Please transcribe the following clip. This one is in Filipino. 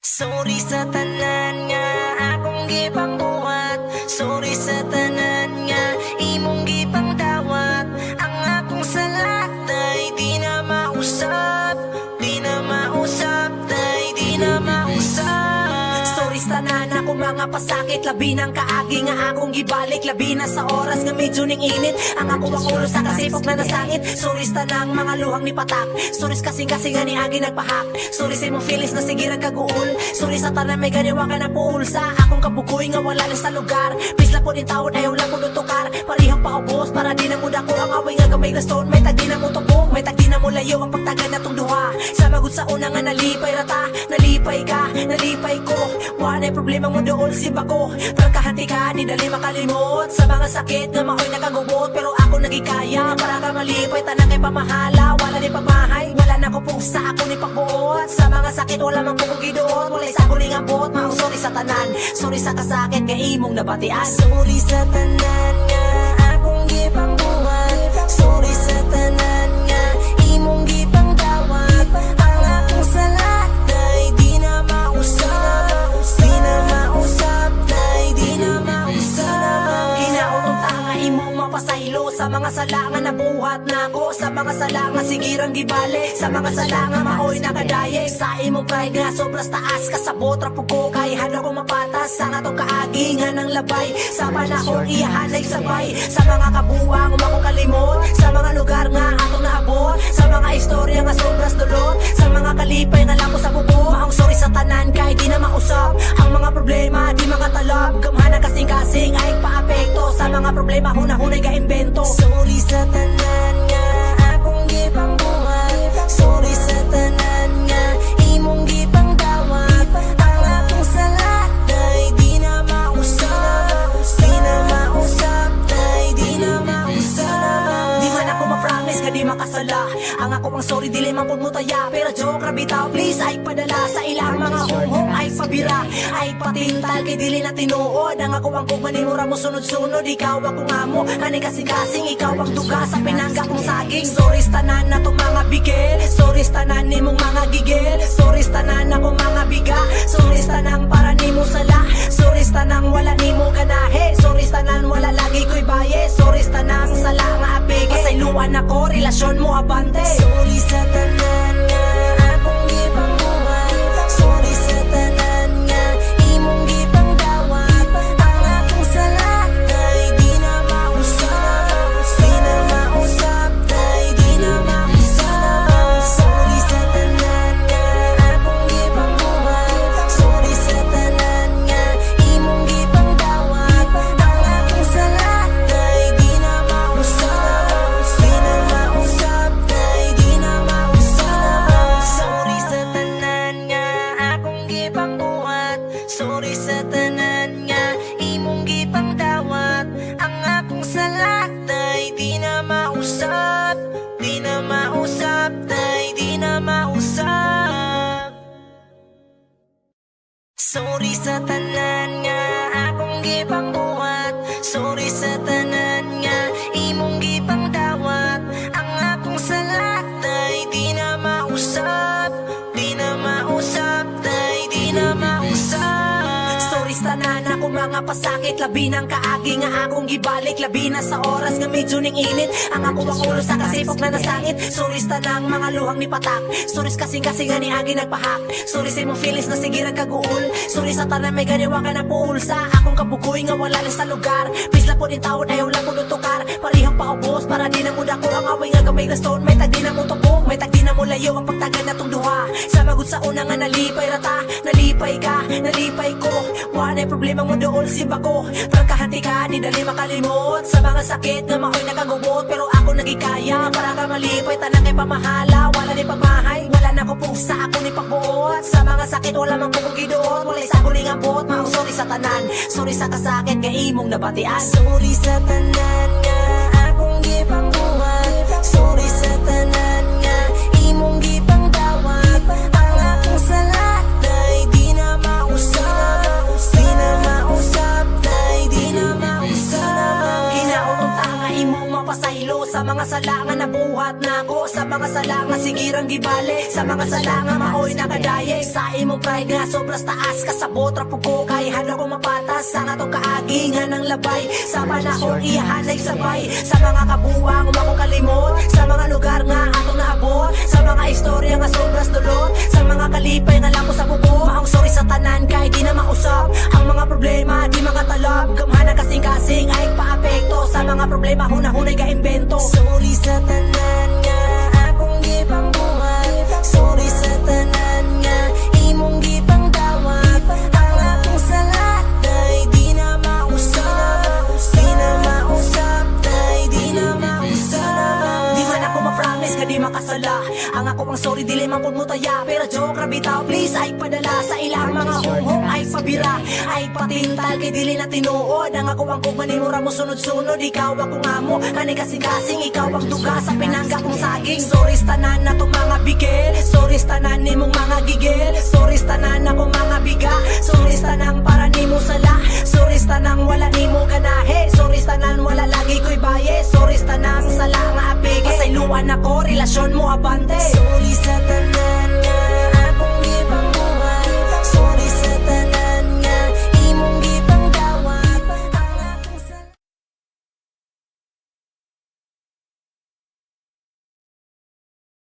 Sorry sa tanan nga akong gipangbuhat. Sorry sa tanan nga imong gipang dawat. Ang akong salat ay di na mausap. Di na mausap, ay di na mausap. Sorry sa tanan ako mga pasakit. Labi ng kaagi nga akong gibalik. Labi na sa oras nga medyo ning init. Ang ako ang ulo sa kasipok na nasangit. Sorry sa tanang mga luhang ni patak. Sorry kasing-kasing nga ni agi nagpahak. Sorry sa imong feelings na sige nagkaguol. Sorry sa tanan may ganiwa ka na puul. Sa akong kabukoy nga wala lang sa lugar. Please lang po din tawad ayaw lang mo nutukar. Parihang paubos para di na mo dako. Ang away nga gamay na stone. May tagdi na mo tupong. May tagdi na mo layo ang pagtagan na tong duha. Sa magud sa una nga nalipay rata. Nalipay ka, nalipay ko. Wala problema mo doon simba ko. Pagkahanti ka, di dali makalimot. Sa mga sakit nga makoy nakagubot. Pero ako nagikaya para ka malipay. Tanang kay pamahala, wala ni pagmahay. Wala na ko pusa, ako ni pagbuot. Sa mga sakit, wala mang pukugidoon. Wala sa ako ni ngabot, maong sorry sa tanan. Sorry sa kasakit, nga imong nabatian. Sorry sa tanan nga akong gipang buhat. Sorry sa tanan nga imong gipang dawat. Ang akong salat ay di na mausap. Di na mausap, ay di na mausap. Hinaotong tanga imong mapasaylo. Sa mga sala nga nabuhat na ako. Sa mga sala nga sigirang gibali. Sa mga sala nga maoy nakadaye. Sa imong pride nga sobras taas. Kasabot rapog ko kay hada ko mapatas. Sa nga tong kaagi nga ng labay. Sa panahon iyahan ay sabay. Sa mga kabuwang umako kalimot. Sa mga lugar nga atong naabot. Sa mga istorya nga sobras dulot. Sa mga kalipay nga lang ko sa bubo. Maong sorry sa tanan kay di na mausap. Ang mga problema di makatalab. Gamhanan kasing-kasing ay paapekto. Sa mga problema hunahunay ga imbento. Sorry sa tanan nga akong gipang buhat. Sorry sa tanan nga imong gipang dawat. Ang akong salat ay di na mausap. Di na mausap, ay di na mausap. Di man ako ma-promise nga di makasala. Ang ako ang sorry dili man pud mo taya. Pero joke ra bitaw please ay padala. Sa ilang mga humhum ay pabira. Ay patintal kay dili na tinuod. Ang ako ang kumanimura mo sunod-sunod. Ikaw ako nga mo kani kasing-kasing. Ikaw ang duga sa pinangga kong saging. Sorry sa tanan na tong mga bigel. Sorry sa tanan nimong mga gigil. Sorry sa tanan ako mga biga. Sorry sa tanang para nimo sala. Sorry sa tanang wala nimo ganahe. Sorry sa tanan wala lagi ko'y baye. Sorry sa tanang sala nga apige. Pasayluan ako relasyon mo abante. Sorry sa tanan nga akong gipang buhat. Sorry sa tanan nga imong gipang dawat. Ang akong salat ay di na mausap. Di na mausap, ay di na mausap. Sorry sa tanan nga akong gipang buhat. Sorry sa tanan nga imong gipang dawat. Ang akong salat ay di na mausap. Di na mausap, ay di na mausap. Sorry sa tanan nga akong gipang buhat. Sorry sa tanan nga imong gipang dawat. Ang akong salat ay di na mausap. Di na mausap, ay di na mausap. Sorry sa tanan nga akong gipang buhat. Sorry sa tanan nga imong gipang dawat. Ang akong salat ay di na mausap. Di na mausap, ay di na mausap. Sorry sa tanan ako mga pasakit. Labi ng kaagi nga akong gibalik. Labi na sa oras nga medyo ning init. Ang ako ang ulo sa kasipok na nasangit. Sorry sa tanang mga luhang ni patak. Sorry kasing-kasing nga ni agi nagpahak. Sorry sa imong feelings na sige nagkaguol. Sorry sa tanan may ganiwa ka na puul. Sa akong kabukoy nga wala lang sa lugar. Please lang po din tawad ayaw lang mo nutukar. Parihang paubos para di na mo dako. Ang away nga gamay na stone. May tagdi na mo tupong. May tagdi na mo layo ang pagtagan na tong duha. Sa magud sa una nga nalipay rata. Nalipay ka, nalipay ko. Wala problema mo doon simba ko. Pagkahanti ka, di dali makalimot. Sa mga sakit nga makoy nakagubot. Pero ako nagikaya para ka malipay. Tanang kay pamahala, wala ni pagmahay. Wala na ko pusa, ako ni pagbuot. Sa mga sakit, wala mang pukugidoon. Wala sa ako ni ngabot, maong sorry sa tanan. Sorry sa kasakit, nga imong nabatian. Sorry sa tanan nga akong gipang buhat. Sorry sa tanan nga imong gipang dawat. Ang akong salat ay di na mausap. Di na mausap, ay di na mausap. Hinaotong tanga imong mapasaylo. Sa mga sala nga nabuhat pasalamat na ako sa mga sala nga sigirang gibali, sa mga sala nga maoy nakadaye. Sa imong pride nga sobras taas kasabot ra pug ko kay halo ko mapatas sa atong kaagi nga ng labay. Sa panahon iyahanay sabay, sa mga kabuwang wa ko kalimot, sa mga lugar nga atong naabot, sa mga istorya nga sobras dulot, sa mga kalipay nga lako sa buko. Maong sorry sa tanan kay di na mausap, ang mga problema di makatalab. Gamhanan kasing-kasing ay paapekto sa mga problema hunahunay ga imbento. Sorry sa tanan nga akong gipambuhat, sorry sa tanan nga imong gipangdawat. Ang akong sala ay di na mausap, di na mausap, ay di na mausap. Di man ako ma-promise nga di makasala, ang ako pang sorry dili man pud mutaya. Pero joke ra bitaw please ay padala sa ilang mga humok ay pabira, ay patintal kay dili na tinuod. Ang ako ang kumanimura mo sunod-sunod, ikaw ako nga mo kani kasing-kasing, ikaw ang duga sa pinangga kong saging. Sorry sa tanan na tong mga bigel, sorry sa tanan nimong mga gigil, sorry sa tanan na kong mga biga, sorry sa tanang para nimo sala, sorry sa tanang wala nimo ganahe, sorry sa tanan wala lagi ko'y baye, sorry sa tanang sala nga apige. Pasayluan ako relasyon mo abante.